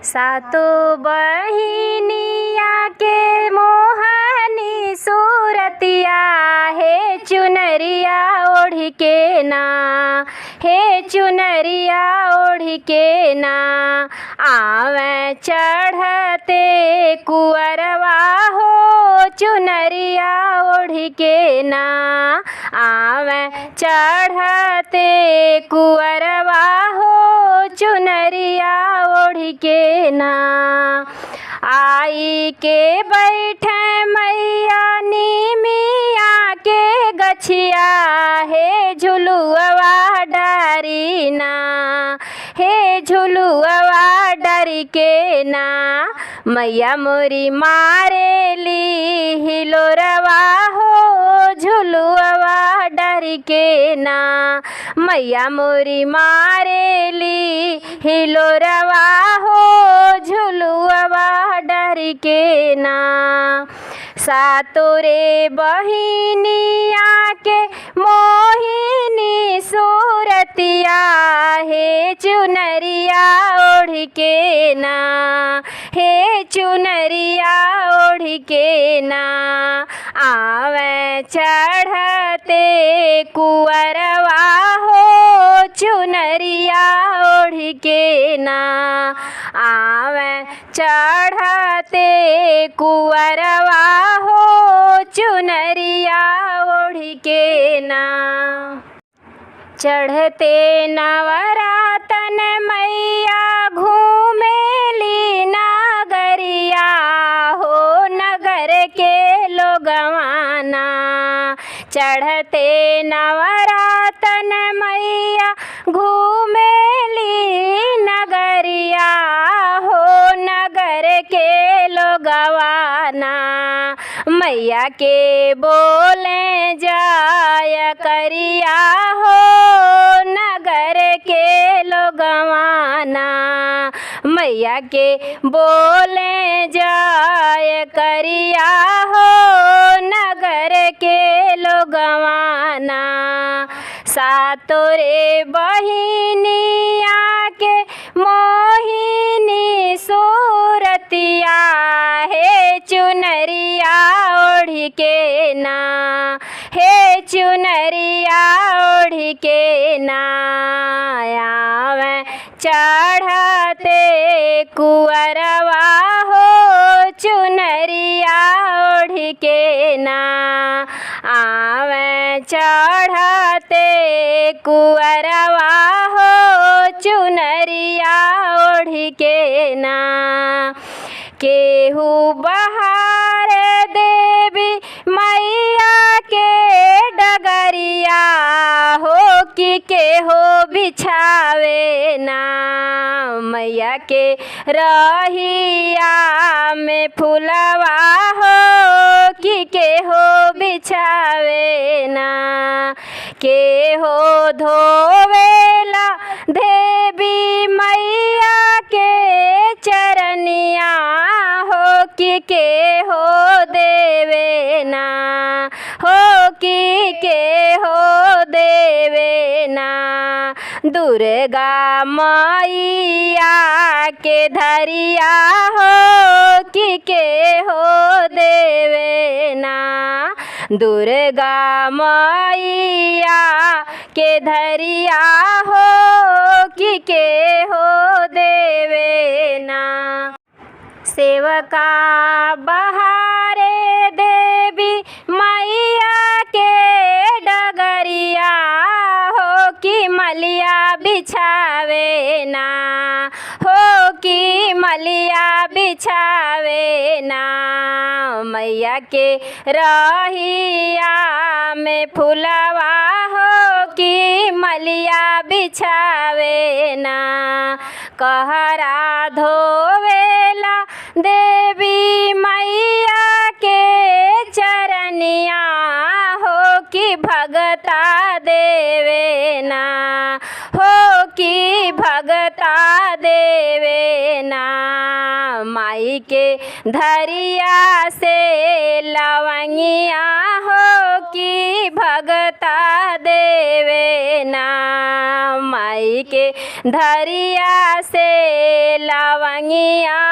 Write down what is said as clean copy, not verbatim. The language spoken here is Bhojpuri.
सातो बहिनिया के मोहनी सूरतिया हे चुनरिया ओढ़ के ना, हे चुनरिया ओढ़ के ना आवे चढ़ते कुअरवा हो चुनरिया ओढ़ के ना आवे चढ़ते कुअरवा हो चुनरिया ओढ़ के ना। आई के बैठे मैया नीमिया के गछिया हे झुलुआ डारी ना, हे झुलुआ डारी के ना मैया मोरी मारेली हिलोरवा हो झुलुआ डारी के ना मैया मोरी मारेली हिलोरवा हो झुलुआ डारी के ना। सातो रे बहिनिया के मोहिनी सूरतिया हे चुनरिया ओढ़ के ना, हे चुनरिया ओढ़ के ना आवे चढ़ते कुअरवा हो चुनरिया ओढ़ के ना आवे चढ़ते कुअरवा हो चुनरिया ओढ़ के ना। चढ़ते नवरातन मैया घूमेली नगरिया हो नगर के लोगवाना। चढ़ते नवरातन मैया घूमेली नगरिया हो नगर के लोगवाना। मैया के बोले जाय करिया हो नगर के लोगवाना। मैया के बोले जाय करिया हो नगर के लोगवाना। सातो रे बहिनिया के मोहिनी सूरतिया हे चुनरिया ओढ़ के ना, हे चुनरिया ओढ़ के ना आवे चढ़ते कुअरवा हो चुनरिया ओढ़ के ना आवे चढ़ते कुअरवा हो चुनरिया ओढ़ के ना। केहू बहार देवी मैया के डगरिया हो कि केहो बिछावे ना मैया के रहिया में फुलवा हो कि केहो बिछावे ना। केहो धोवेला देवी मैया के चरनिया हो कि केहो देवे ना, हो कि केहो देवे ना। दुर्गा मैया के धरिया हो कि केहो देवे ना। दुर्गा मैया के धरिया हो कि केहो देवे ना। सेवका बहारे देवी मैया के डगरिया हो कि मलिया बिछावे ना, हो कि मलिया बिछावे ना। मैया के रहिया में फुलवा हो कि मलिया बिछावे ना। कहरा धोवेला देवी मैया के चरनिया हो कि भगता देवे ना, हो कि भगता देवे ना। माई के धरिया से लवंगिया हो कि भगता देवे ना। माई के धरिया से लवंगिया भांगिया